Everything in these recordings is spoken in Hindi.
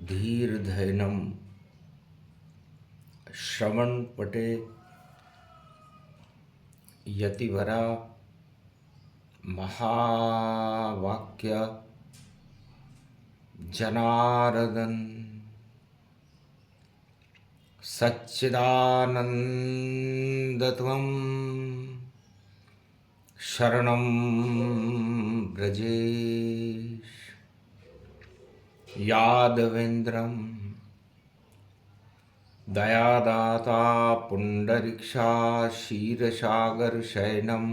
धीर्धैनं श्रवणपटे यतिवरा महावाक्य जनार्दन सच्चिदानन्दत्वं शरणं ब्रजेश यादवेन्द्रं दयादाता पुण्डरीक्षा क्षीरसागरशयनं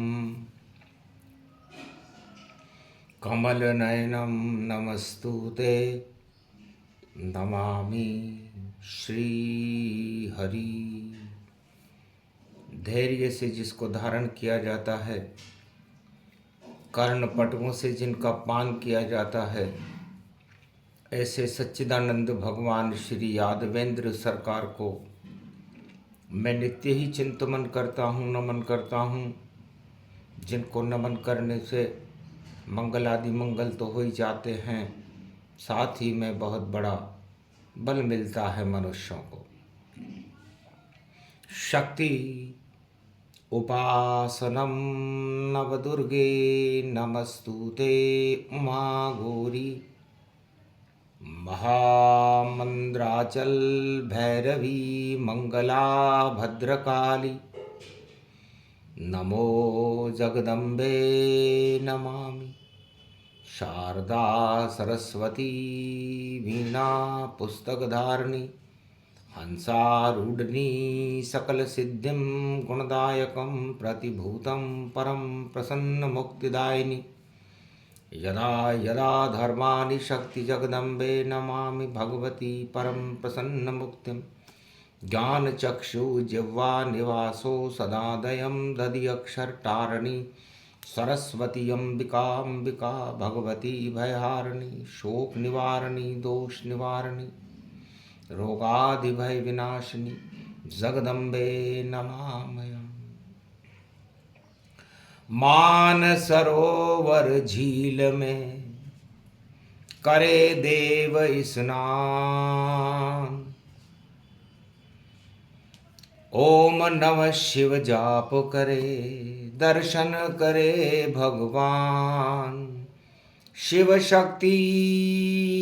कमलनयनं नमस्तुते नमामि श्रीहरि। धैर्य से जिसको धारण किया जाता है, कर्णपटुओं से जिनका पान किया जाता है, ऐसे सच्चिदानंद भगवान श्री यादवेंद्र सरकार को मैं नित्य ही चिंतन करता हूँ, नमन करता हूँ। जिनको नमन करने से मंगल आदि मंगल तो हो ही जाते हैं, साथ ही में बहुत बड़ा बल मिलता है मनुष्यों को। शक्ति उपासनम नवदुर्गे नमस्तुते उमा गौरी महामंद्राचल भैरवी मंगला भद्रकाली नमो जगदम्बे नमामि। शारदा सरस्वती वीणा पुस्तकधारिणी हंसारूढनी सकल सिद्धिं गुणदायकं प्रतिभूतं परम प्रसन्न मुक्तिदायिनी यदा यदा धर्माणि शक्ति जगदम्बे नमामि भगवती परम प्रसन्न मुक्तिं। ज्ञानचक्षु जिह्वा निवासो सदादयं दधि अक्षरटारिणी सरस्वती अंबिका भगवती भयहारिणी शोक निवारिणी दोष निवारिणी रोगादिभय विनाशिनी जगदम्बे नमामयम्। मानसरोवर झील में करे देव स्नान, ओम नमः शिव जाप करे दर्शन करे भगवान। शिव शक्ति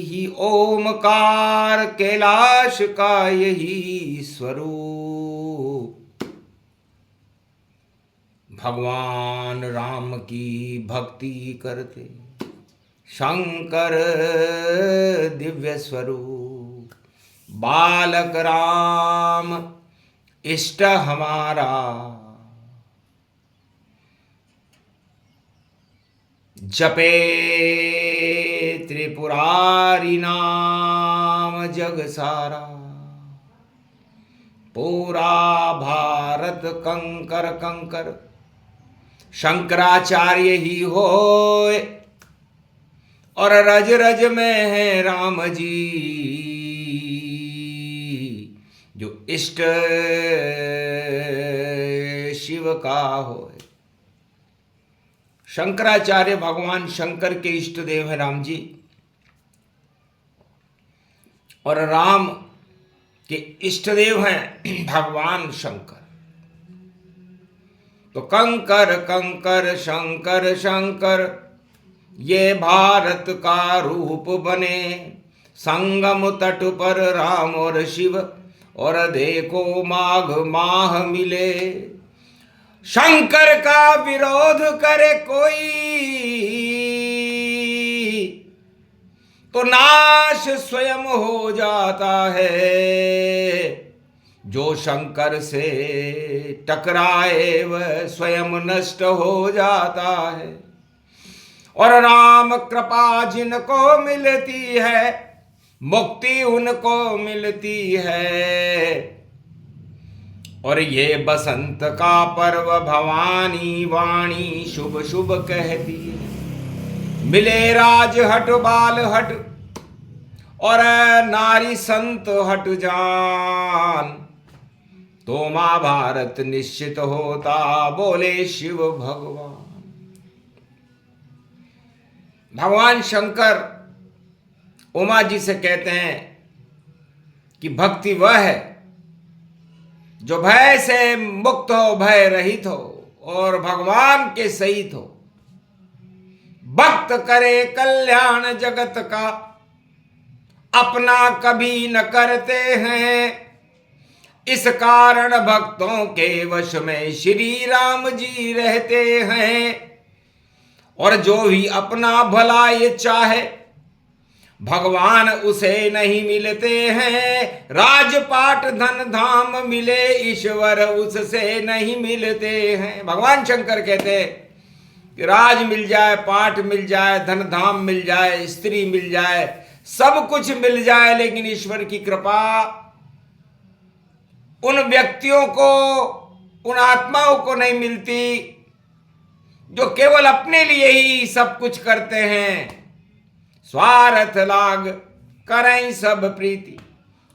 ही ओमकार कैलाश का यही स्वरूप। भगवान राम की भक्ति करते शंकर दिव्य स्वरूप। बालक राम इष्ट हमारा जपे त्रिपुरारी नाम जग सारा। पूरा भारत कंकर कंकर शंकराचार्य ही होए और रज रज में है राम जी। जो इष्ट शिव का होए। शंकराचार्य भगवान शंकर के इष्ट देव है राम जी, और राम के इष्ट देव हैं भगवान शंकर। तो कंकर कंकर शंकर शंकर ये भारत का रूप बने। संगम तट पर राम और शिव और देखो माघ माह मिले। शंकर का विरोध करे कोई तो नाश स्वयं हो जाता है। जो शंकर से टकराए वह स्वयं नष्ट हो जाता है। और राम कृपा जिनको मिलती है मुक्ति उनको मिलती है। और ये बसंत का पर्व भवानी वाणी शुभ शुभ कहती है। मिले राज हट बाल हट और नारी संत हट जान, तो महाभारत निश्चित होता बोले शिव भगवान। भगवान शंकर उमा जी से कहते हैं कि भक्ति वह है जो भय से मुक्त हो, भय रहित हो और भगवान के सहित हो। भक्त करे कल्याण जगत का, अपना कभी न करते हैं। इस कारण भक्तों के वश में श्री राम जी रहते हैं। और जो भी अपना भला ये चाहे, भगवान उसे नहीं मिलते हैं। राजपाट धन धाम मिले, ईश्वर उससे नहीं मिलते हैं। भगवान शंकर कहते हैं कि राज मिल जाए, पाठ मिल जाए, धन धाम मिल जाए, स्त्री मिल जाए, सब कुछ मिल जाए, लेकिन ईश्वर की कृपा उन व्यक्तियों को, उन आत्माओं को नहीं मिलती जो केवल अपने लिए ही सब कुछ करते हैं। स्वार्थ लाग करें सब प्रीति,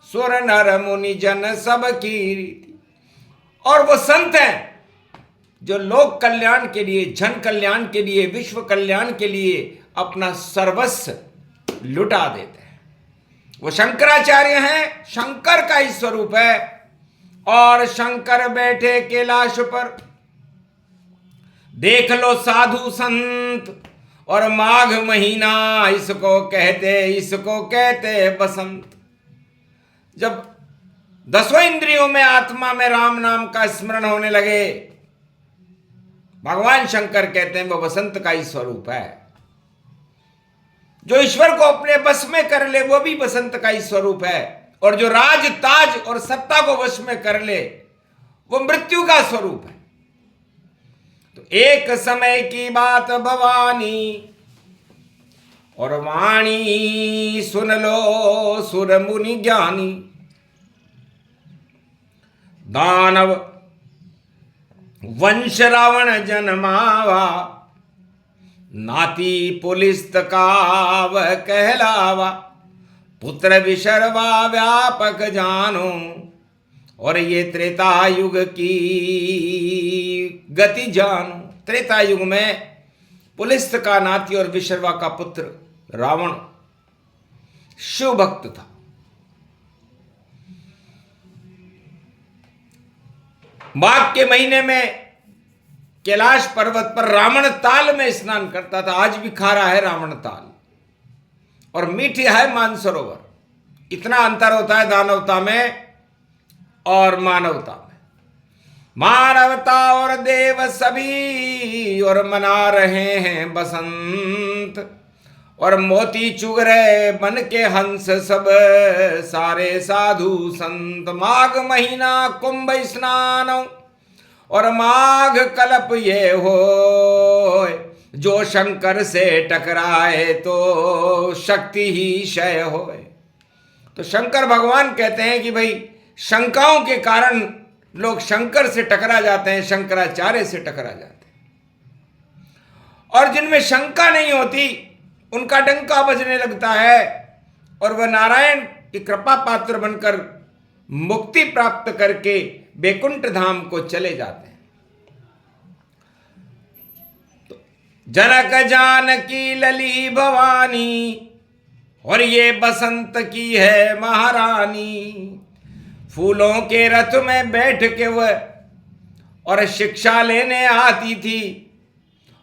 सुर नर मुनि जन सब की रीति। और वो संत हैं जो लोक कल्याण के लिए, जन कल्याण के लिए, विश्व कल्याण के लिए अपना सर्वस्व लुटा देते हैं। वो शंकराचार्य हैं, शंकर का ही स्वरूप है। और शंकर बैठे कैलाश पर, देख लो साधु संत। और माघ महीना इसको कहते बसंत। जब दसों इंद्रियों में, आत्मा में राम नाम का स्मरण होने लगे, भगवान शंकर कहते हैं वो बसंत का ही स्वरूप है। जो ईश्वर को अपने बस में कर ले वो भी बसंत का ही स्वरूप है। और जो राज, ताज और सत्ता को वश में कर ले वो मृत्यु का स्वरूप है। तो एक समय की बात भवानी, और वाणी सुन लो सुर मुनि ज्ञानी। दानव वंश रावण जन्मावा, नाती पुलिस वह कहलावा। पुत्र विशर्वा व्यापक जानो, और ये त्रेता युग की गति जानो। त्रेता युग में पुलिस का नाती और विशर्वा का पुत्र रावण शिव भक्त था। माघ के महीने में कैलाश पर्वत पर रावण ताल में स्नान करता था। आज भी खारा है रावण ताल और मीठी है मानसरोवर। इतना अंतर होता है दानवता में और मानवता में। मानवता और देव सभी और मना रहे हैं बसंत। और मोती चुग रहे बन के हंस सब सारे साधु संत। माघ महीना कुंभ स्नान और माघ कल्प ये हो, जो शंकर से टकराए तो शक्ति ही क्षय होए। तो शंकर भगवान कहते हैं कि भाई शंकाओं के कारण लोग शंकर से टकरा जाते हैं, शंकराचार्य से टकरा जाते हैं। और जिनमें शंका नहीं होती उनका डंका बजने लगता है और वह नारायण की कृपा पात्र बनकर मुक्ति प्राप्त करके बैकुंठ धाम को चले जाते हैं। तो जनक जानकी लली भवानी और ये बसंत की है महारानी। फूलों के रथ में बैठ के वह और शिक्षा लेने आती थी।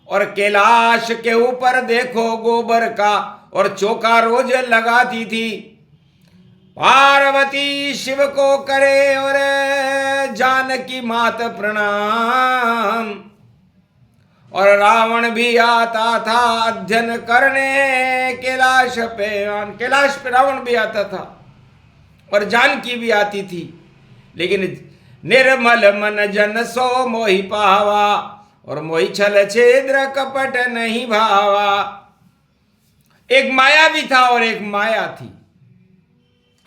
और कैलाश के ऊपर देखो गोबर का और चौका रोज लगाती थी। पार्वती शिव को करे और जानकी मात प्रणाम। और रावण भी आता था अध्ययन करने कैलाश पे रावण भी आता था और जानकी भी आती थी। लेकिन निर्मल मन जन सो मोहि पावा और मोहि छल छेद्र कपट नहीं भावा। एक माया भी था और एक माया थी।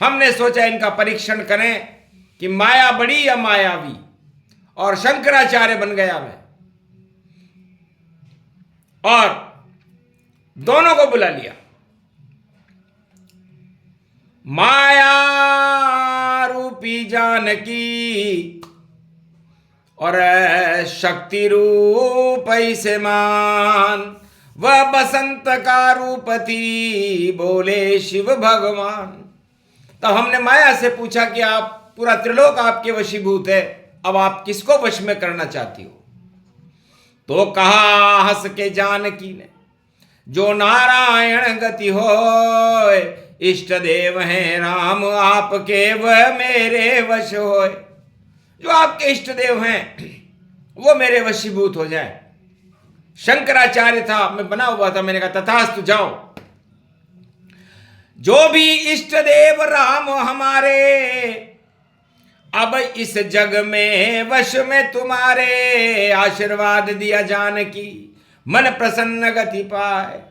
हमने सोचा इनका परीक्षण करें कि माया बड़ी या मायावी, और शंकराचार्य बन गया मैं और दोनों को बुला लिया। माया रूपी जानकी और शक्ति रूप से मान। वह बसंत का रूप थी बोले शिव भगवान। तब हमने माया से पूछा कि आप पूरा त्रिलोक आपके वशीभूत है, अब आप किसको वश में करना चाहती हो? तो कहा हंस के जानकी ने, जो नारायण गति होय, इष्ट देव हैं राम आपके वह मेरे वश होय। जो आपके इष्ट देव हैं वो मेरे वशीभूत हो जाए। शंकराचार्य था, मैं बना हुआ था, मैंने कहा तथास्तु जाओ। जो भी इष्ट देव राम हमारे, अब इस जग में वश में तुम्हारे। आशीर्वाद दिया जानकी, मन प्रसन्न गति पाए।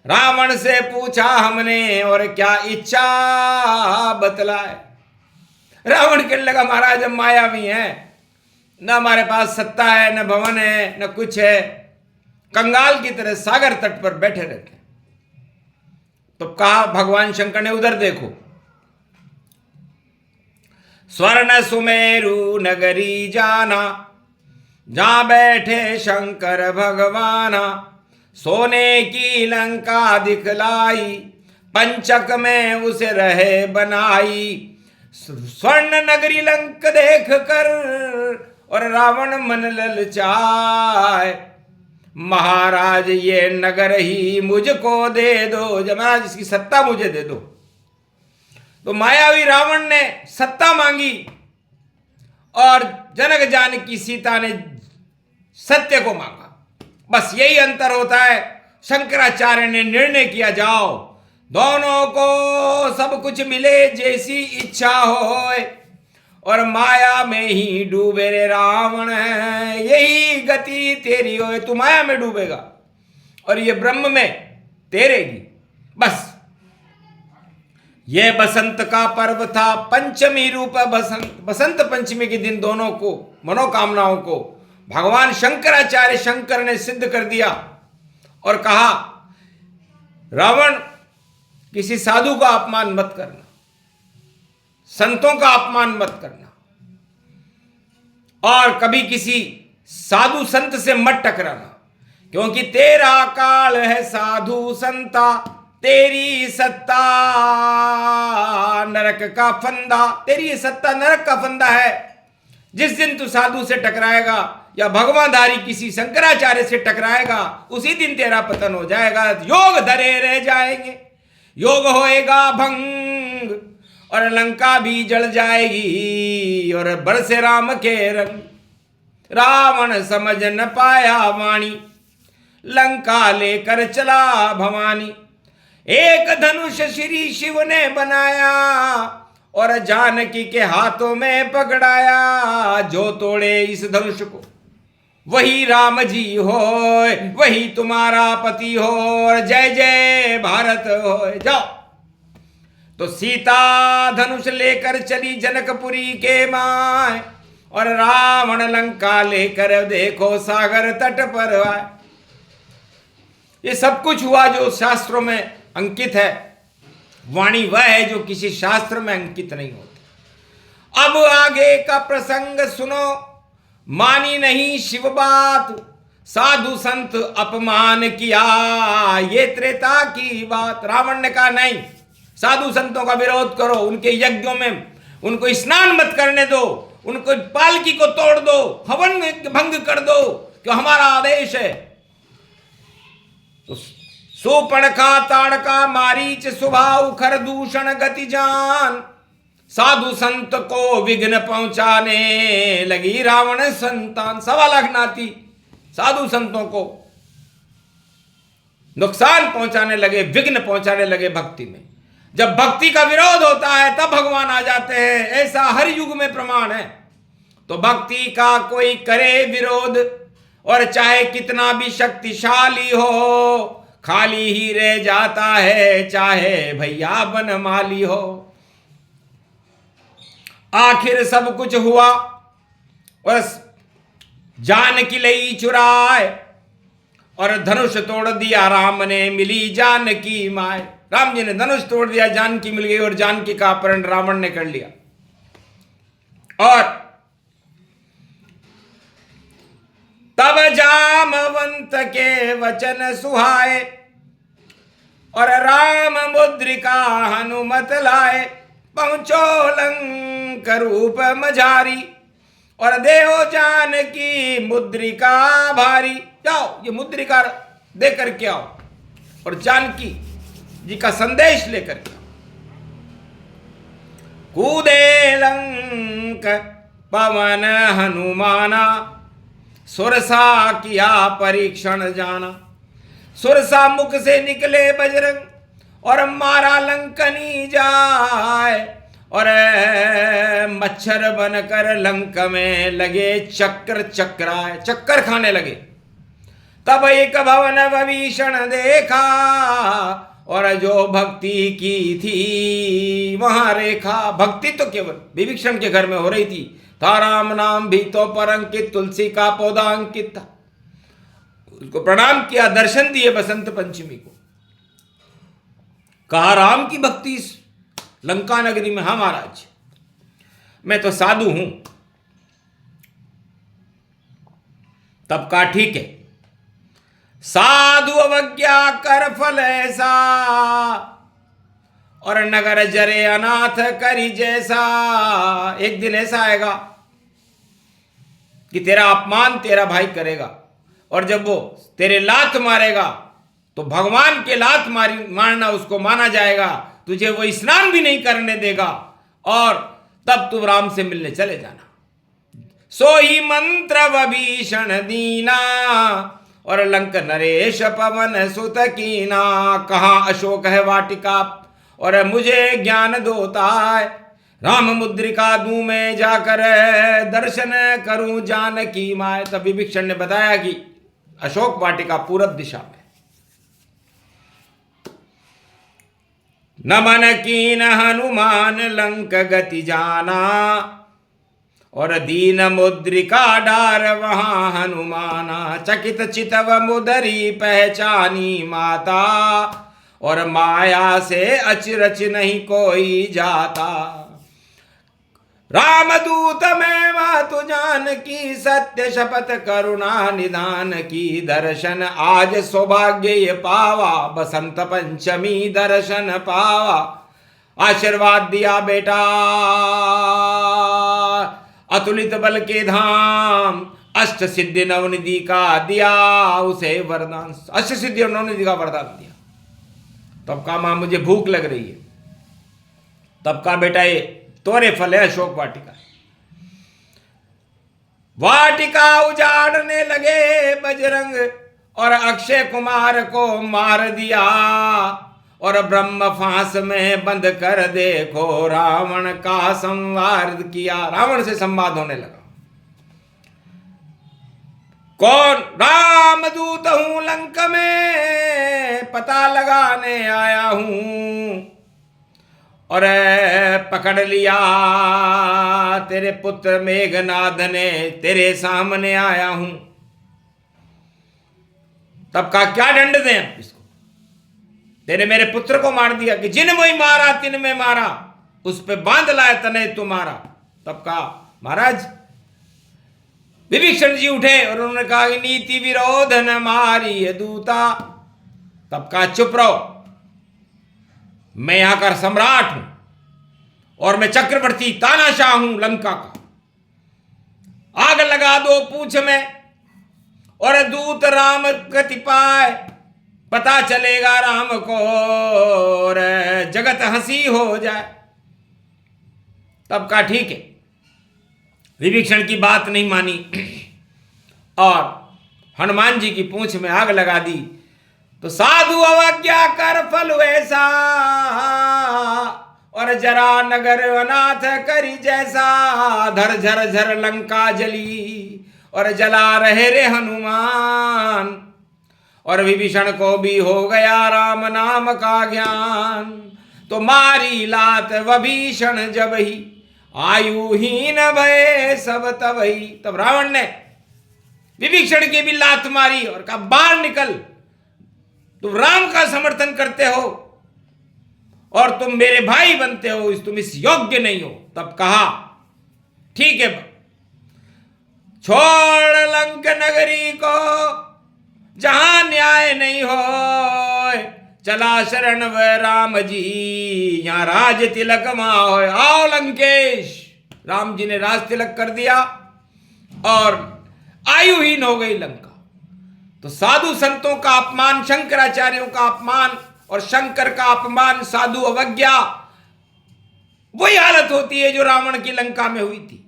रावण से पूछा हमने, और क्या इच्छा बतलाए। रावण कहने लगा, महाराज हम मायावी हैं, न हमारे पास सत्ता है, न भवन है, न कुछ है, कंगाल की तरह सागर तट पर बैठे रहते। तो कहा भगवान शंकर ने, उधर देखो, स्वर्ण सुमेरु नगरी जाना, जहां बैठे शंकर भगवाना। सोने की लंका दिखलाई, पंचक में उसे रहे बनाई। स्वर्ण नगरी लंक देख कर और रावण मन ललचाए। महाराज ये नगर ही मुझको दे दो, जब महाराज इसकी सत्ता मुझे दे दो। तो मायावी रावण ने सत्ता मांगी और जनक जानकी सीता ने सत्य को मांगा। बस यही अंतर होता है। शंकराचार्य ने निर्णय किया, जाओ दोनों को सब कुछ मिले जैसी इच्छा होए, और माया में ही डूबे रे रावण है, यही गति तेरी होए। तू माया में डूबेगा और ये ब्रह्म में तेरेगी। बस ये बसंत का पर्व था, पंचमी रूप बसंत। बसंत पंचमी के दिन दोनों को मनोकामनाओं को भगवान शंकराचार्य शंकर ने सिद्ध कर दिया और कहा, रावण किसी साधु का अपमान मत करना, संतों का अपमान मत करना, और कभी किसी साधु संत से मत टकराना, क्योंकि तेरा काल है साधु संता, तेरी सत्ता नरक का फंदा। तेरी ये सत्ता नरक का फंदा है। जिस दिन तू साधु से टकराएगा या भगवानधारी किसी शंकराचार्य से टकराएगा, उसी दिन तेरा पतन हो जाएगा। योग धरे रह जाएंगे, योग होएगा भंग, और लंका भी जल जाएगी और बरसे राम के रंग। रावण समझ न पाया वाणी, लंका लेकर चला भवानी। एक धनुष श्री शिव ने बनाया और जानकी के हाथों में पकड़ाया। जो तोड़े इस धनुष को वही राम जी हो, वही तुम्हारा पति हो, और जय जय भारत हो। जाओ। तो सीता धनुष लेकर चली जनकपुरी के माय, और रावण लंका लेकर देखो सागर तट पर आए। ये सब कुछ हुआ जो शास्त्रों में अंकित है। वाणी वह है जो किसी शास्त्र में अंकित नहीं होती। अब आगे का प्रसंग सुनो, मानी नहीं शिव बात, साधु संत अपमान किया, ये त्रेता की बात। रावण ने कहा नहीं, साधु संतों का विरोध करो, उनके यज्ञों में उनको स्नान मत करने दो, उनको पालकी को तोड़ दो, हवन भंग कर दो, क्यों हमारा आदेश है। तो सुपर्णखा ताड़का मारीच स्वभाव खर दूषण गति जान, साधु संत को विघ्न पहुंचाने लगी रावण संतान। 1.25 लाख नाती साधु संतों को नुकसान पहुंचाने लगे, विघ्न पहुंचाने लगे भक्ति में। जब भक्ति का विरोध होता है तब भगवान आ जाते हैं, ऐसा हर युग में प्रमाण है। तो भक्ति का कोई करे विरोध, और चाहे कितना भी शक्तिशाली हो, खाली ही रह जाता है, चाहे भैया बनमाली हो। आखिर सब कुछ हुआ और जानकी लई चुराए, और धनुष तोड़ दिया राम ने, मिली जानकी माय। राम जी ने धनुष तोड़ दिया, जानकी मिल गई, और जानकी का अपहरण रावण ने कर लिया। और तब जामवंत के वचन सुहाए, और राम मुद्रिका हनुमत लाए। पहुंचो लंक रूप मझारी और देहो जानकी मुद्रिका भारी। जाओ ये मुद्रिका दे करके आओ और जानकी जी का संदेश लेकर के आओ। कूदे लंक पवन हनुमाना सुरसा किया परीक्षण जाना। सुरसा मुख से निकले बजरंग और मारा लंकनी जाए और मच्छर बनकर लंक में लगे चक्कर चक्राए, चक्कर खाने लगे। तब एक भवन विभीषण देखा और जो भक्ति की थी वहां रेखा। भक्ति तो केवल विभीषण के घर में हो रही थी। था राम नाम भी तो पर अंकित, तुलसी का पौधा अंकित था। उसको प्रणाम किया, दर्शन दिए बसंत पंचमी को। कहा राम की भक्ति इस लंका नगरी में। हाँ महाराज, मैं तो साधु हूं। तब कहा ठीक है, साधु अवज्ञा कर फल ऐसा और नगर जरे अनाथ करी जैसा। एक दिन ऐसा आएगा कि तेरा अपमान तेरा भाई करेगा और जब वो तेरे लात मारेगा तो भगवान के लात मारना उसको माना जाएगा। तुझे वो स्नान भी नहीं करने देगा और तब तू राम से मिलने चले जाना। सो ही मंत्र विभीषण दीना और लंक नरेश पवन सुत कीना। कहाँ अशोक है वाटिका और मुझे ज्ञान दोता है। राम मुद्रिका दूं मैं जाकर दर्शन करूं जानकी माय। तब विभीषण ने बताया कि अशोक वाटिका पूरब दिशा में। नमन कीन हनुमान लंक गति जाना और दीन मुद्रिका डार वहां हनुमाना। चकित चितव मुदरी पहचानी माता और माया से अचरच नहीं कोई जाता। रामदूत में मातु जान की सत्य शपथ करुणा निदान की। दर्शन आज सौभाग्य ये पावा बसंत पंचमी दर्शन पावा। आशीर्वाद दिया बेटा अतुलित बल के धाम। अष्ट सिद्धि नवनिधि का दिया उसे वरदान। अष्ट सिद्धि और नवनिधि का वरदान दिया। तब कहा मां मुझे भूख लग रही है। तब कहा बेटा ये तोरे फल है अशोक वाटिका। वाटिका उजाड़ने लगे बजरंग और अक्षय कुमार को मार दिया और ब्रह्म फांस में बंद कर देखो रावण का संवार किया। रावण से संवाद होने लगा। कौन? रामदूत हूं लंक में पता लगाने आया हूं और पकड़ लिया तेरे पुत्र मेघनाद ने तेरे सामने आया हूं। तब कहा क्या दंड दें इसको? तेरे मेरे पुत्र को मार दिया कि जिन में मारा तिन में मारा, उस पे बांध लाया तने तुम्हारा। तब कहा महाराज विभीषण जी उठे और उन्होंने कहा कि नीति विरोध न मारी दूता। तब कहा चुप रहो, मैं यहां का सम्राट हूं और मैं चक्रवर्ती तानाशाह हूं लंका का। आग लगा दो पूछ में और दूत राम गति पाए। पता चलेगा राम को और जगत हंसी हो जाए। तब कहा ठीक है। विभीषण की बात नहीं मानी और हनुमान जी की पूंछ में आग लगा दी। तो साधु अवज्ञा कर फल वैसा और जरा नगर अनाथ करी जैसा। धर झर झर लंका जली और जला रहे रे हनुमान। और विभीषण को भी हो गया राम नाम का ज्ञान। तो मारी लात विभीषण जब ही आयुहीन भय सब तबही। तब रावण ने विभीषण की भी लात मारी और कहा बाहर निकल, तुम राम का समर्थन करते हो और तुम मेरे भाई बनते हो, तुम इस योग्य नहीं हो। तब कहा ठीक है, छोड़ लंक नगरी को जहां न्याय नहीं हो। चला शरण व राम जी, यहाँ राज तिलक माहो, आओ लंकेश। राम जी ने राज तिलक कर दिया और आयुहीन हो गई लंका। तो साधु संतों का अपमान, शंकराचार्यों का अपमान और शंकर का अपमान, साधु अवज्ञा, वही हालत होती है जो रावण की लंका में हुई थी।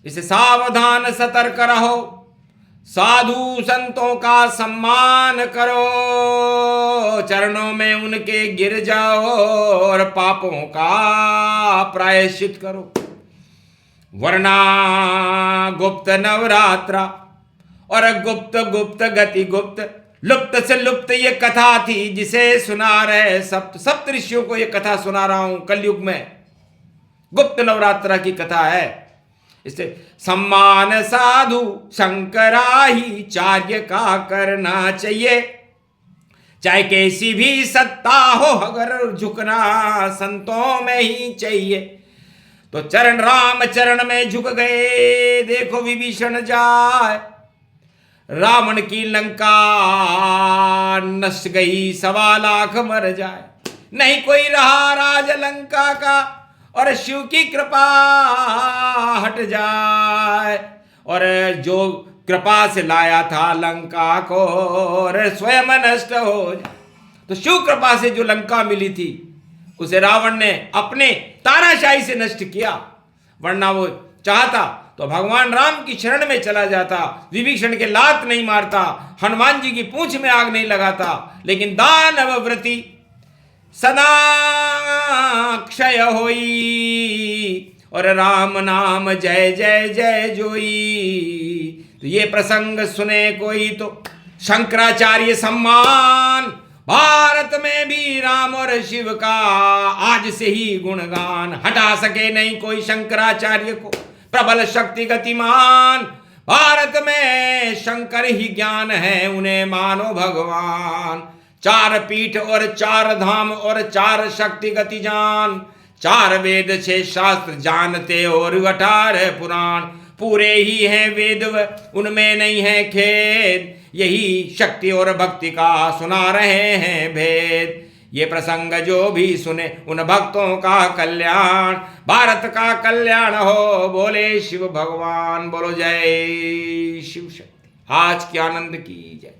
इसे सावधान सतर्क रहो, साधु संतों का सम्मान करो, चरणों में उनके गिर जाओ और पापों का प्रायश्चित करो, वरना गुप्त नवरात्रा और गुप्त गुप्त गति गुप्त, लुप्त से लुप्त ये कथा थी जिसे सुना रहे सप्त ऋषियों को ये कथा सुना रहा हूं कलयुग में। गुप्त नवरात्रा की कथा है। इसे सम्मान साधु शंकराही चार्य का करना चाहिए, चाहे कैसी भी सत्ता हो, अगर झुकना संतों में ही चाहिए। तो चरण राम चरण में झुक गए, देखो विभीषण जाए, रावण की लंका नष्ट गई, 1.25 लाख मर जाए, नहीं कोई रहा राज लंका का, और शिव की कृपा हट जाए, और जो कृपा से लाया था लंका को और स्वयं नष्ट हो जाए। तो शिव कृपा से जो लंका मिली थी उसे रावण ने अपने तानाशाही से नष्ट किया, वरना वो चाहता तो भगवान राम की शरण में चला जाता, विभीषण के लात नहीं मारता, हनुमान जी की पूंछ में आग नहीं लगाता, लेकिन दानव व्रति सदा क्षय होई, और राम नाम जय जय जय जोई। तो ये प्रसंग सुने कोई तो शंकराचार्य सम्मान, भारत में भी राम और शिव का आज से ही गुणगान, हटा सके नहीं कोई शंकराचार्य को, प्रबल शक्ति गतिमान, भारत में शंकर ही ज्ञान है, उन्हें मानो भगवान। 4 पीठ और 4 धाम और 4 शक्ति गति जान, 4 वेद 6 शास्त्र जानते और 18 पुराण, पूरे ही हैं वेद उनमें नहीं है खेद, यही शक्ति और भक्ति का सुना रहे हैं भेद। ये प्रसंग जो भी सुने उन भक्तों का कल्याण, भारत का कल्याण हो, बोले शिव भगवान, बोलो जय शिव शक्ति। आज के आनंद की जय।